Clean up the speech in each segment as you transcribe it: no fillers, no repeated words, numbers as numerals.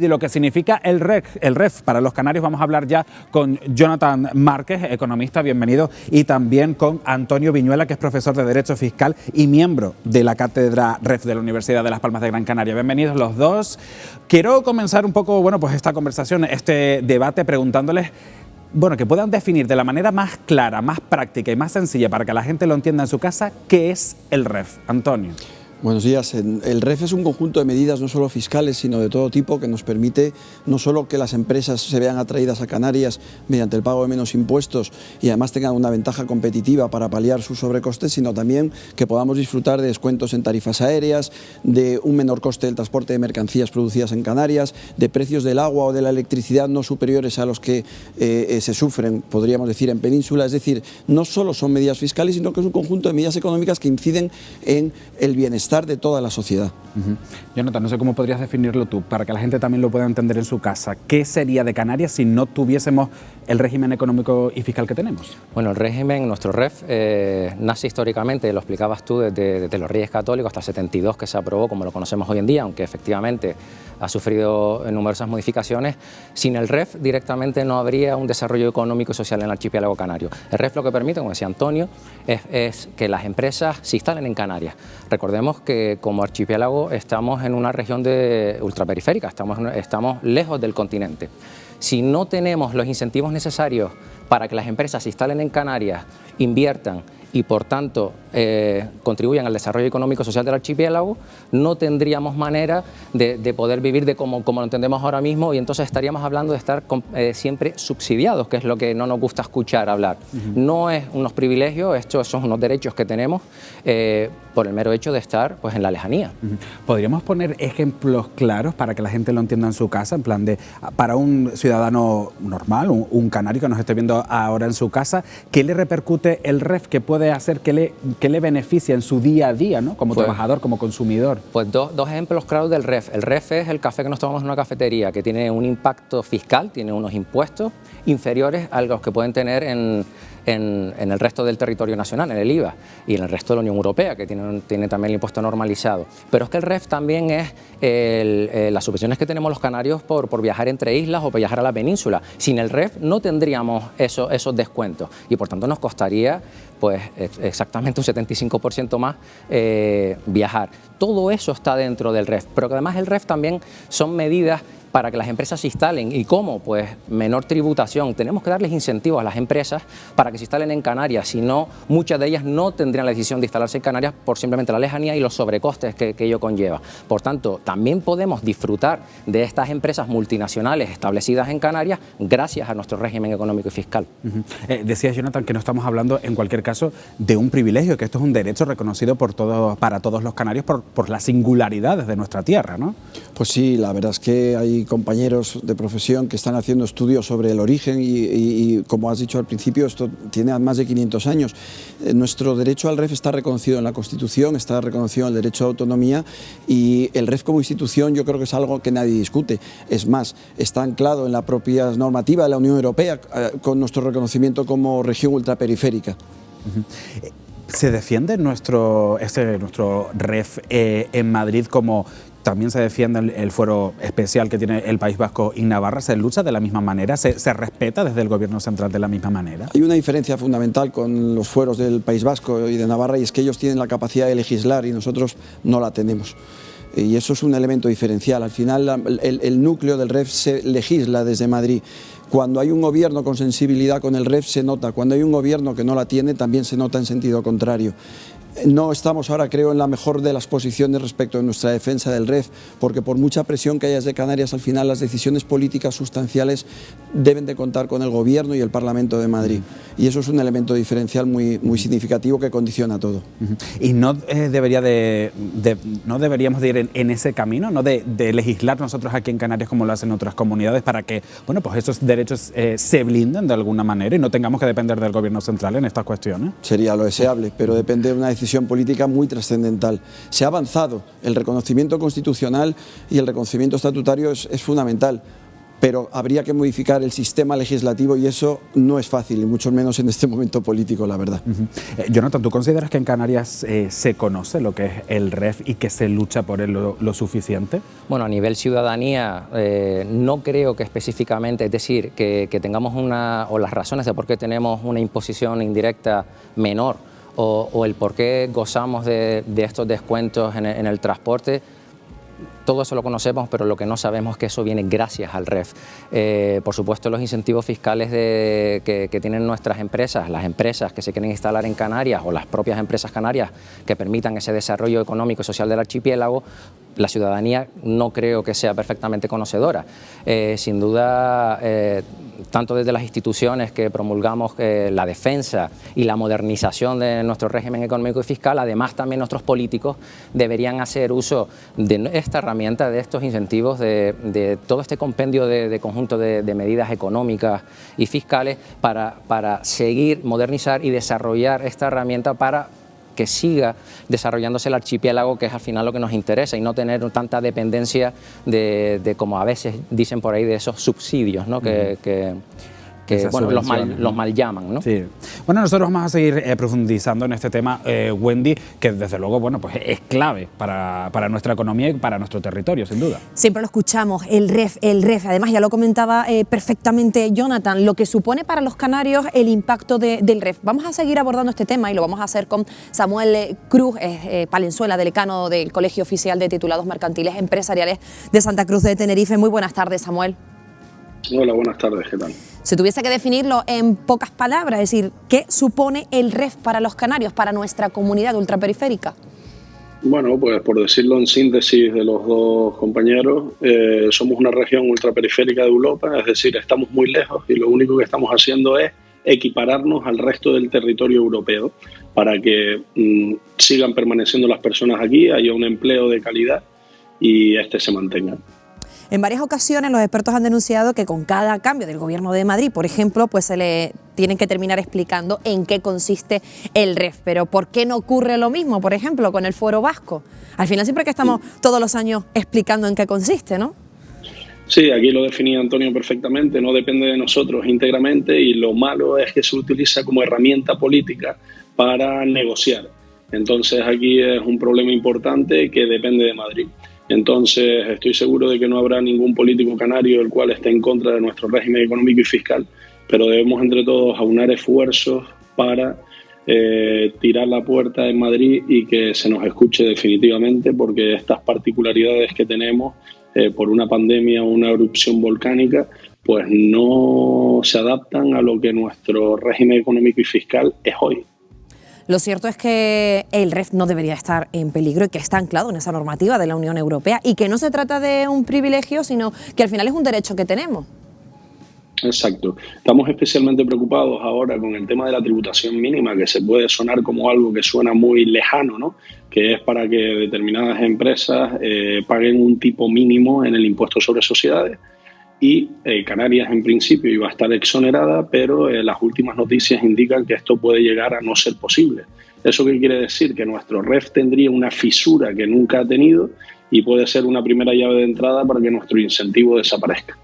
De lo que significa el REF para los canarios. Vamos a hablar ya con Jonathan Márquez, economista, bienvenido, y también con Antonio Viñuela, que es profesor de Derecho Fiscal y miembro de la cátedra REF de la Universidad de Las Palmas de Gran Canaria. Bienvenidos los dos. Quiero comenzar un poco, pues esta conversación, este debate, preguntándoles, que puedan definir de la manera más clara, más práctica y más sencilla para que la gente lo entienda en su casa, ¿qué es el REF? Antonio. Buenos días. El REF es un conjunto de medidas no solo fiscales, sino de todo tipo, que nos permite no solo que las empresas se vean atraídas a Canarias mediante el pago de menos impuestos y además tengan una ventaja competitiva para paliar sus sobrecostes, sino también que podamos disfrutar de descuentos en tarifas aéreas, de un menor coste del transporte de mercancías producidas en Canarias, de precios del agua o de la electricidad no superiores a los que se sufren, podríamos decir, en Península. Es decir, no solo son medidas fiscales, sino que es un conjunto de medidas económicas que inciden en el bienestar de toda la sociedad. Jonathan, no sé cómo podrías definirlo tú, para que la gente también lo pueda entender en su casa. ¿Qué sería de Canarias si no tuviésemos el régimen económico y fiscal que tenemos? Bueno, el régimen, nuestro REF, nace históricamente, lo explicabas tú, desde los Reyes Católicos hasta el 72, que se aprobó como lo conocemos hoy en día, aunque efectivamente ha sufrido numerosas modificaciones. Sin el REF directamente no habría un desarrollo económico y social en el archipiélago canario. El REF lo que permite, como decía Antonio, es que las empresas se instalen en Canarias. Recordemos que como archipiélago estamos en una región ultraperiférica, estamos lejos del continente. Si no tenemos los incentivos necesarios para que las empresas se instalen en Canarias, inviertan y por tanto contribuyan al desarrollo económico y social del archipiélago, no tendríamos manera de poder vivir como lo entendemos ahora mismo, y entonces estaríamos hablando de estar siempre subsidiados, que es lo que no nos gusta escuchar hablar. No es unos privilegios, estos son unos derechos que tenemos por el mero hecho de estar en la lejanía. ¿Podríamos poner ejemplos claros para que la gente lo entienda en su casa, en plan de, para un ciudadano normal, un canario que nos esté viendo ahora en su casa, qué le repercute el REF, qué puede hacer que le beneficia en su día a día, ¿no? Como trabajador, como consumidor? Pues dos ejemplos claros del REF. El REF es el café que nos tomamos en una cafetería, que tiene un impacto fiscal, tiene unos impuestos inferiores a los que pueden tener en el resto del territorio nacional, en el IVA, y en el resto de la Unión Europea, que tiene también el impuesto normalizado. Pero es que el REF también es las subvenciones que tenemos los canarios por viajar entre islas o por viajar a la península. Sin el REF no tendríamos esos descuentos y por tanto nos costaría exactamente un 75% más viajar. Todo eso está dentro del REF, pero que además el REF también son medidas para que las empresas se instalen. ¿Y cómo? Pues menor tributación. Tenemos que darles incentivos a las empresas para que se instalen en Canarias, si no, muchas de ellas no tendrían la decisión de instalarse en Canarias por simplemente la lejanía y los sobrecostes que ello conlleva. Por tanto, también podemos disfrutar de estas empresas multinacionales establecidas en Canarias gracias a nuestro régimen económico y fiscal. Decía Jonathan que no estamos hablando, en cualquier caso, de un privilegio, que esto es un derecho reconocido para todos los canarios por las singularidades de nuestra tierra, ¿no? Pues sí, la verdad es que hay compañeros de profesión que están haciendo estudios sobre el origen y como has dicho al principio, esto tiene más de 500 años. Nuestro derecho al REF está reconocido en la Constitución, está reconocido en el derecho de autonomía, y el REF como institución yo creo que es algo que nadie discute. Es más, está anclado en la propia normativa de la Unión Europea con nuestro reconocimiento como región ultraperiférica. ¿Se defiende nuestro REF en Madrid como también se defiende el fuero especial que tiene el País Vasco y Navarra? ¿Se lucha de la misma manera? ¿Se respeta desde el Gobierno central de la misma manera? Hay una diferencia fundamental con los fueros del País Vasco y de Navarra, y es que ellos tienen la capacidad de legislar y nosotros no la tenemos. Y eso es un elemento diferencial. Al final el núcleo del REF se legisla desde Madrid. Cuando hay un gobierno con sensibilidad con el REF se nota, cuando hay un gobierno que no la tiene también se nota en sentido contrario. No estamos ahora, creo, en la mejor de las posiciones respecto a nuestra defensa del REF, porque por mucha presión que haya desde Canarias, al final las decisiones políticas sustanciales deben de contar con el Gobierno y el Parlamento de Madrid. Y eso es un elemento diferencial muy significativo que condiciona todo. ¿Y no deberíamos de ir en ese camino, ¿no? de legislar nosotros aquí en Canarias como lo hacen otras comunidades para que pues esos derechos se blinden de alguna manera y no tengamos que depender del Gobierno central en estas cuestiones? Sería lo deseable, pero depende de una decisión política muy trascendental. Se ha avanzado, el reconocimiento constitucional y el reconocimiento estatutario es fundamental. pero habría que modificar el sistema legislativo y eso no es fácil, y mucho menos en este momento político, la verdad. Jonathan, ¿tú consideras que en Canarias se conoce lo que es el REF y que se lucha por él lo suficiente? Bueno, a nivel ciudadanía no creo que específicamente, es decir, que tengamos o las razones de por qué tenemos una imposición indirecta menor o el por qué gozamos de estos descuentos en el transporte. Todo eso lo conocemos, pero lo que no sabemos es que eso viene gracias al REF. Por supuesto, los incentivos fiscales que tienen nuestras empresas, las empresas que se quieren instalar en Canarias o las propias empresas canarias que permitan ese desarrollo económico y social del archipiélago, la ciudadanía no creo que sea perfectamente conocedora. Sin duda, tanto desde las instituciones que promulgamos la defensa y la modernización de nuestro régimen económico y fiscal, además también nuestros políticos deberían hacer uso de esta herramienta, de estos incentivos, de todo este compendio de conjunto de medidas económicas y fiscales para seguir, modernizar y desarrollar esta herramienta para que siga desarrollándose el archipiélago, que es al final lo que nos interesa, y no tener tanta dependencia de como a veces dicen por ahí, de esos subsidios, ¿no? que bueno, los mal llaman, ¿no? Sí. Bueno, nosotros vamos a seguir profundizando en este tema, Wendy, que desde luego, bueno, pues es clave para nuestra economía y para nuestro territorio, sin duda. Siempre lo escuchamos, el REF, además ya lo comentaba perfectamente Jonathan, lo que supone para los canarios el impacto del REF. Vamos a seguir abordando este tema y lo vamos a hacer con Samuel Cruz Palenzuela, decano del Colegio Oficial de Titulados Mercantiles Empresariales de Santa Cruz de Tenerife. Muy buenas tardes, Samuel. Hola, buenas tardes, ¿qué tal? Si tuviese que definirlo en pocas palabras, es decir, ¿qué supone el REF para los canarios, para nuestra comunidad ultraperiférica? Bueno, pues por decirlo en síntesis de los dos compañeros, somos una región ultraperiférica de Europa, es decir, estamos muy lejos y lo único que estamos haciendo es equipararnos al resto del territorio europeo para que sigan permaneciendo las personas aquí, haya un empleo de calidad y este se mantenga. En varias ocasiones los expertos han denunciado que con cada cambio del Gobierno de Madrid, por ejemplo, pues se le tienen que terminar explicando en qué consiste el REF. Pero ¿por qué no ocurre lo mismo, por ejemplo, con el Fuero Vasco? Al final siempre que estamos todos los años explicando en qué consiste, ¿no? Sí, aquí lo definía Antonio perfectamente, no depende de nosotros íntegramente y lo malo es que se utiliza como herramienta política para negociar. Entonces aquí es un problema importante que depende de Madrid. Entonces, estoy seguro de que no habrá ningún político canario el cual esté en contra de nuestro régimen económico y fiscal, pero debemos entre todos aunar esfuerzos para tirar la puerta en Madrid y que se nos escuche definitivamente, porque estas particularidades que tenemos por una pandemia o una erupción volcánica, pues no se adaptan a lo que nuestro régimen económico y fiscal es hoy. Lo cierto es que el REF no debería estar en peligro y que está anclado en esa normativa de la Unión Europea y que no se trata de un privilegio, sino que al final es un derecho que tenemos. Exacto. Estamos especialmente preocupados ahora con el tema de la tributación mínima, que se puede sonar como algo que suena muy lejano, ¿no? Que es para que determinadas empresas paguen un tipo mínimo en el impuesto sobre sociedades. Y Canarias en principio iba a estar exonerada, pero las últimas noticias indican que esto puede llegar a no ser posible. ¿Eso qué quiere decir? Que nuestro REF tendría una fisura que nunca ha tenido y puede ser una primera llave de entrada para que nuestro incentivo desaparezca.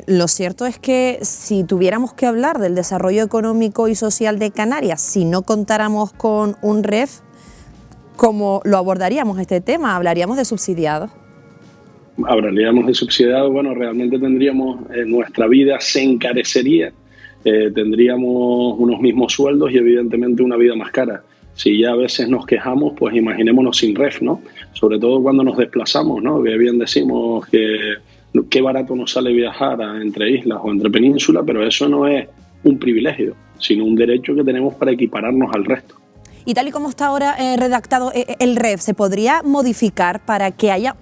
Lo cierto es que si tuviéramos que hablar del desarrollo económico y social de Canarias, si no contáramos con un REF, ¿cómo lo abordaríamos este tema? ¿Hablaríamos de subsidiados? Hablaríamos de subsidiados, bueno, realmente tendríamos, nuestra vida se encarecería, tendríamos unos mismos sueldos y evidentemente una vida más cara. Si ya a veces nos quejamos, pues imaginémonos sin REF, ¿no? Sobre todo cuando nos desplazamos, ¿no? Que bien decimos que qué barato nos sale viajar entre islas o entre penínsulas, pero eso no es un privilegio, sino un derecho que tenemos para equipararnos al resto. Y tal y como está ahora redactado el REF, ¿se podría modificar para que haya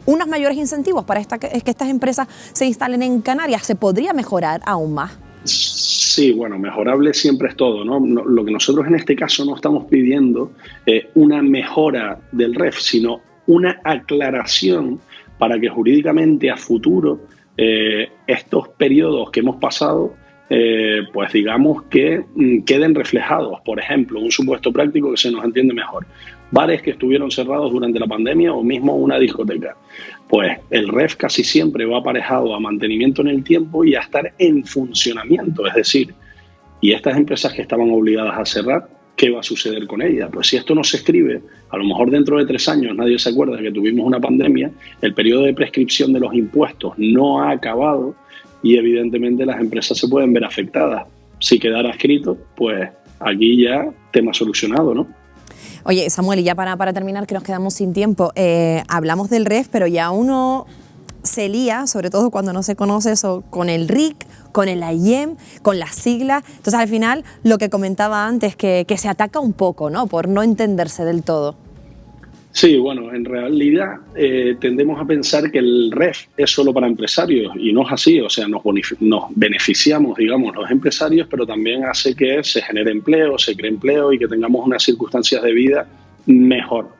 unos mayores incentivos para que estas empresas se instalen en Canarias? ¿Se podría mejorar aún más? Sí, bueno, mejorable siempre es todo, ¿no? Lo que nosotros en este caso no estamos pidiendo es una mejora del REF, sino una aclaración para que jurídicamente a futuro estos periodos que hemos pasado, pues digamos que queden reflejados. Por ejemplo, un supuesto práctico que se nos entiende mejor. bares que estuvieron cerrados durante la pandemia o mismo una discoteca. Pues el REF casi siempre va aparejado a mantenimiento en el tiempo y a estar en funcionamiento, es decir, y estas empresas que estaban obligadas a cerrar, ¿qué va a suceder con ellas? Pues si esto no se escribe, a lo mejor dentro de 3 años nadie se acuerda que tuvimos una pandemia, el periodo de prescripción de los impuestos no ha acabado y evidentemente las empresas se pueden ver afectadas. Si quedara escrito, pues aquí ya tema solucionado, ¿no? Oye, Samuel, y ya para terminar, que nos quedamos sin tiempo, hablamos del REF, pero ya uno se lía, sobre todo cuando no se conoce eso, con el RIC, con el AIEM, con las siglas. Entonces, al final, lo que comentaba antes, que se ataca un poco, ¿no?, por no entenderse del todo. Sí, bueno, en realidad tendemos a pensar que el REF es solo para empresarios y no es así, o sea, nos beneficiamos, digamos, los empresarios, pero también hace que se genere empleo, se cree empleo y que tengamos unas circunstancias de vida mejor.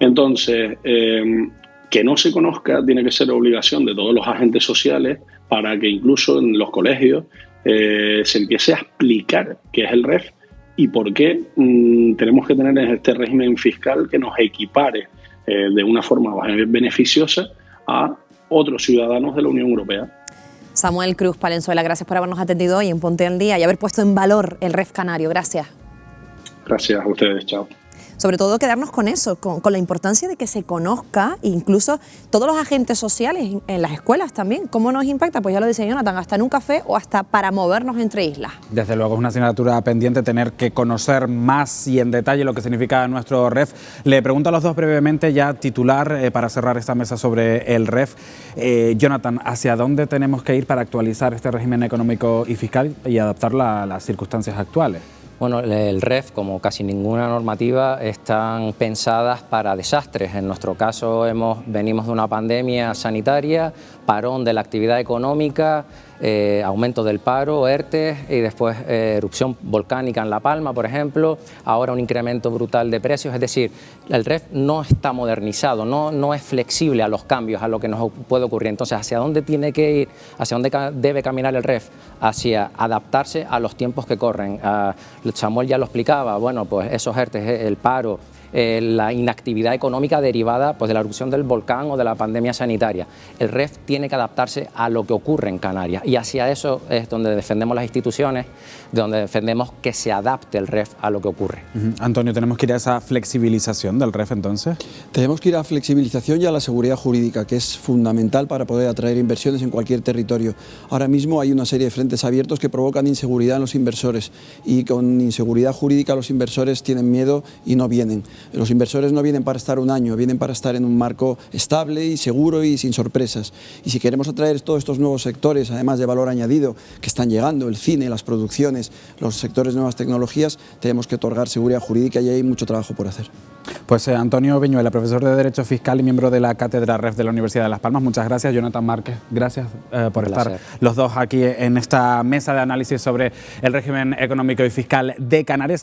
Entonces, que no se conozca tiene que ser obligación de todos los agentes sociales para que incluso en los colegios se empiece a explicar qué es el REF y por qué tenemos que tener este régimen fiscal que nos equipare de una forma beneficiosa a otros ciudadanos de la Unión Europea. Samuel Cruz Palenzuela, gracias por habernos atendido hoy en Ponte al Día y haber puesto en valor el REF canario. Gracias. Gracias a ustedes, chao. Sobre todo quedarnos con eso, con la importancia de que se conozca, incluso todos los agentes sociales en las escuelas también. ¿Cómo nos impacta? Pues ya lo dice Jonathan, hasta en un café o hasta para movernos entre islas. Desde luego es una asignatura pendiente tener que conocer más y en detalle lo que significa nuestro REF. Le pregunto a los dos brevemente, ya titular, para cerrar esta mesa sobre el REF. Jonathan, ¿hacia dónde tenemos que ir para actualizar este régimen económico y fiscal y adaptarlo a las circunstancias actuales? Bueno, el REF, como casi ninguna normativa, están pensadas para desastres. En nuestro caso venimos de una pandemia sanitaria, parón de la actividad económica, aumento del paro, ERTE y después erupción volcánica en La Palma, por ejemplo, ahora un incremento brutal de precios. Es decir, el REF no está modernizado, no es flexible a los cambios, a lo que nos puede ocurrir. Entonces, ¿hacia dónde tiene que ir? ¿Hacia dónde debe caminar el REF? Hacia adaptarse a los tiempos que corren. Samuel ya lo explicaba, bueno, pues esos ERTE, el paro, la inactividad económica derivada pues, de la erupción del volcán o de la pandemia sanitaria. El REF tiene que adaptarse a lo que ocurre en Canarias y hacia eso es donde defendemos las instituciones, donde defendemos que se adapte el REF a lo que ocurre. Antonio, ¿tenemos que ir a esa flexibilización del REF entonces? Tenemos que ir a la flexibilización y a la seguridad jurídica, que es fundamental para poder atraer inversiones en cualquier territorio. Ahora mismo hay una serie de frentes abiertos que provocan inseguridad en los inversores y con inseguridad jurídica los inversores tienen miedo y no vienen. Los inversores no vienen para estar un año, vienen para estar en un marco estable y seguro y sin sorpresas. Y si queremos atraer todos estos nuevos sectores, además de valor añadido, que están llegando, el cine, las producciones, los sectores de nuevas tecnologías, tenemos que otorgar seguridad jurídica y hay mucho trabajo por hacer. Pues Antonio Viñuela, profesor de Derecho Fiscal y miembro de la Cátedra REF de la Universidad de Las Palmas. Muchas gracias. Jonathan Márquez, gracias por estar los dos aquí en esta mesa de análisis sobre el régimen económico y fiscal de Canarias.